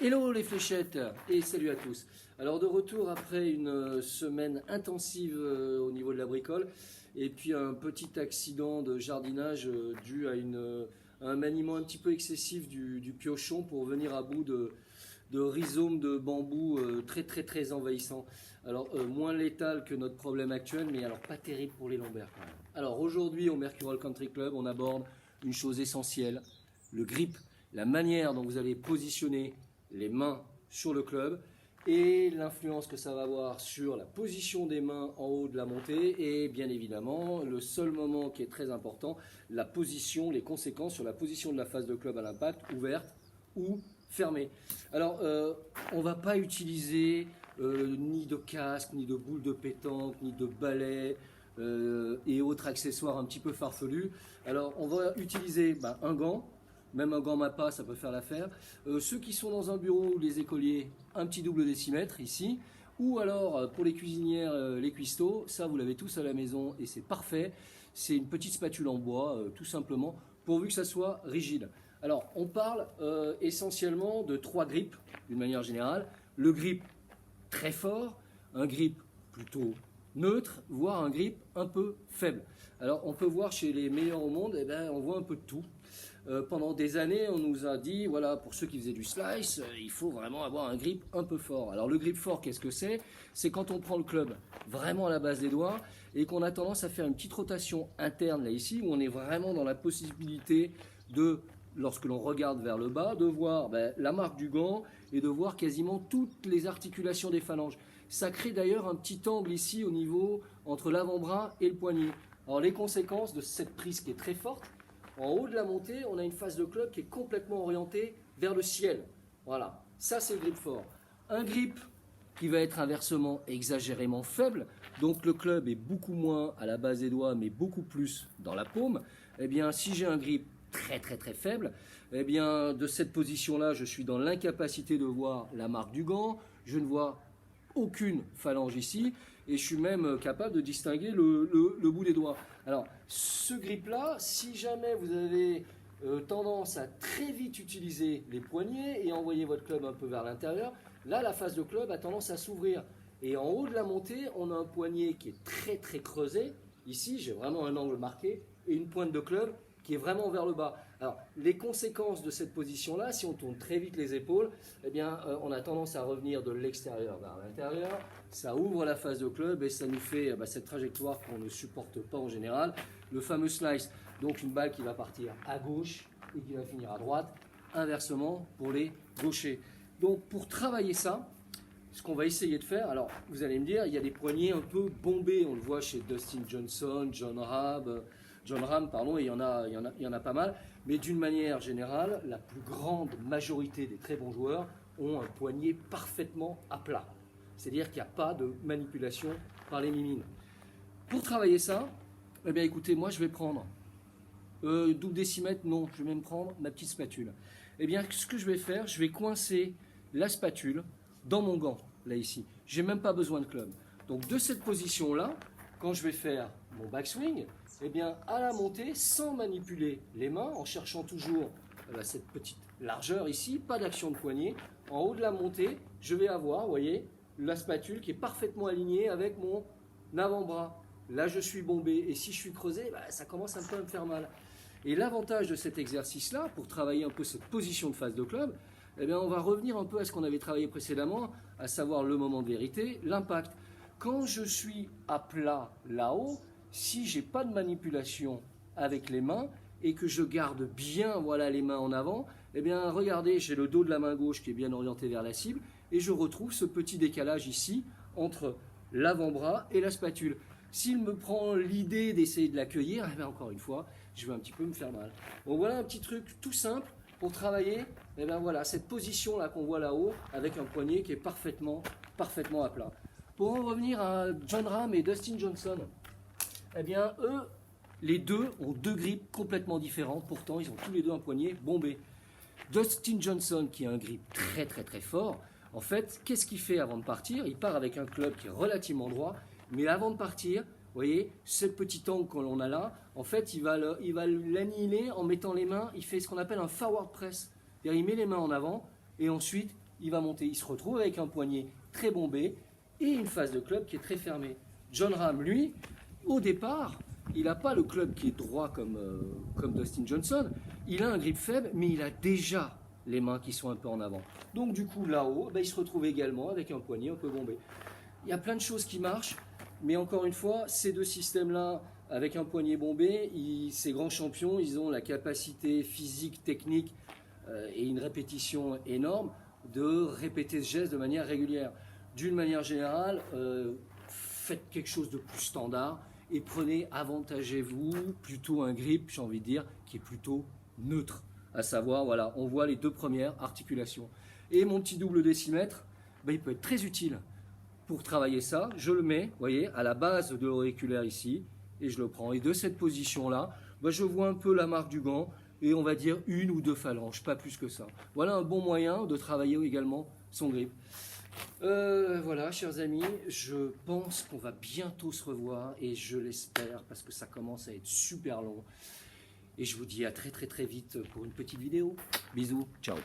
Hello les fléchettes et salut à tous. Alors de retour après une semaine intensive au niveau de la bricole et puis un petit accident de jardinage dû à un maniement un petit peu excessif du piochon pour venir à bout de rhizomes de bambou très envahissants. Alors moins létal que notre problème actuel, mais alors pas terrible pour les lombaires quand même. Alors aujourd'hui au Mercurol Country Club on aborde une chose essentielle, le grip, la manière dont vous allez positionner les mains sur le club et l'influence que ça va avoir sur la position des mains en haut de la montée et bien évidemment le seul moment qui est très important, la position, les conséquences sur la position de la face de club à l'impact, ouverte ou fermée. Alors on ne va pas utiliser ni de casque, ni de boule de pétanque, ni de balai et autres accessoires un petit peu farfelus. Alors on va utiliser un gant. Même un gant Mappa, ça peut faire l'affaire. Ceux qui sont dans un bureau ou les écoliers, un petit double décimètre ici. Ou alors, pour les cuisinières, les cuistots, ça vous l'avez tous à la maison et c'est parfait. C'est une petite spatule en bois, tout simplement, pourvu que ça soit rigide. Alors, on parle essentiellement de 3 grips, d'une manière générale. Le grip très fort, un grip plutôt neutre, voire un grip un peu faible. Alors, on peut voir chez les meilleurs au monde, on voit un peu de tout. Pendant des années, on nous a dit, voilà, pour ceux qui faisaient du slice, il faut vraiment avoir un grip un peu fort. Alors le grip fort, qu'est-ce que c'est? C'est quand on prend le club vraiment à la base des doigts et qu'on a tendance à faire une petite rotation interne là ici, où on est vraiment dans la possibilité de, lorsque l'on regarde vers le bas, de voir la marque du gant et de voir quasiment toutes les articulations des phalanges. Ça crée d'ailleurs un petit angle ici au niveau entre l'avant-bras et le poignet. Alors les conséquences de cette prise qui est très forte, en haut de la montée, on a une face de club qui est complètement orientée vers le ciel. Voilà, ça c'est le grip fort. Un grip qui va être inversement exagérément faible, donc le club est beaucoup moins à la base des doigts, mais beaucoup plus dans la paume. Eh bien, si j'ai un grip très faible, eh bien, de cette position-là, je suis dans l'incapacité de voir la marque du gant, je ne vois aucune phalange ici, et je suis même capable de distinguer le bout des doigts. Alors, ce grip-là, si jamais vous avez tendance à très vite utiliser les poignets et envoyer votre club un peu vers l'intérieur, là, la face de club a tendance à s'ouvrir. Et en haut de la montée, on a un poignet qui est très creusé. Ici, j'ai vraiment un angle marqué et une pointe de club qui est vraiment vers le bas. Alors, les conséquences de cette position-là, si on tourne très vite les épaules, eh bien, on a tendance à revenir de l'extérieur vers l'intérieur. Ça ouvre la face de club et ça nous fait cette trajectoire qu'on ne supporte pas en général. Le fameux slice, donc une balle qui va partir à gauche et qui va finir à droite, inversement pour les gauchers. Donc, pour travailler ça, ce qu'on va essayer de faire, alors vous allez me dire, il y a des poignets un peu bombés, on le voit chez Dustin Johnson, John Ram, pardon, et il y en a pas mal, mais d'une manière générale, la plus grande majorité des très bons joueurs ont un poignet parfaitement à plat. C'est-à-dire qu'il n'y a pas de manipulation par les mimines. Pour travailler ça, eh bien écoutez, moi je vais prendre double décimètre, non, je vais me prendre ma petite spatule. Eh bien, ce que je vais faire, je vais coincer la spatule dans mon gant, là ici. J'ai même pas besoin de club. Donc de cette position-là, quand je vais faire mon backswing, eh bien à la montée, sans manipuler les mains, en cherchant toujours cette petite largeur ici, pas d'action de poignet, en haut de la montée, je vais avoir, vous voyez, la spatule qui est parfaitement alignée avec mon avant-bras. Là, je suis bombé, et si je suis creusé, ça commence un peu à me faire mal. Et l'avantage de cet exercice-là, pour travailler un peu cette position de face de club, eh bien, on va revenir un peu à ce qu'on avait travaillé précédemment, à savoir le moment de vérité, l'impact. Quand je suis à plat là-haut, si je n'ai pas de manipulation avec les mains et que je garde bien les mains en avant, eh bien, regardez, j'ai le dos de la main gauche qui est bien orienté vers la cible et je retrouve ce petit décalage ici entre l'avant-bras et la spatule. S'il me prend l'idée d'essayer de l'accueillir, eh bien, encore une fois, je vais un petit peu me faire mal. Donc voilà un petit truc tout simple pour travailler cette position-là qu'on voit là-haut avec un poignet qui est parfaitement à plat. Pour en revenir à John Ram et Dustin Johnson, eh bien, eux, les deux ont 2 grips complètement différents. Pourtant, ils ont tous les deux un poignet bombé. Dustin Johnson, qui a un grip très fort, en fait, qu'est-ce qu'il fait avant de partir? Il part avec un club qui est relativement droit, mais avant de partir, vous voyez, ce petit angle que l'on a là, en fait, il va l'annihiler en mettant les mains, il fait ce qu'on appelle un forward press. C'est-à-dire, il met les mains en avant et ensuite, il va monter, il se retrouve avec un poignet très bombé et une face de club qui est très fermée. Jon Rahm, lui, au départ, il n'a pas le club qui est droit comme Dustin Johnson, il a un grip faible, mais il a déjà les mains qui sont un peu en avant. Donc du coup, là-haut, il se retrouve également avec un poignet un peu bombé. Il y a plein de choses qui marchent, mais encore une fois, ces deux systèmes-là, avec un poignet bombé, ces grands champions, ils ont la capacité physique, technique et une répétition énorme de répéter ce geste de manière régulière. D'une manière générale, faites quelque chose de plus standard et prenez, avantagez-vous plutôt un grip, j'ai envie de dire, qui est plutôt neutre. À savoir, voilà, on voit les deux premières articulations. Et mon petit double décimètre, il peut être très utile pour travailler ça. Je le mets, vous voyez, à la base de l'auriculaire ici, et je le prends. Et de cette position-là, je vois un peu la marque du gant, et on va dire une ou deux phalanges, pas plus que ça. Voilà un bon moyen de travailler également son grip. Voilà, chers amis, je pense qu'on va bientôt se revoir, et je l'espère, parce que ça commence à être super long. Et je vous dis à très très très vite pour une petite vidéo. Bisous, ciao.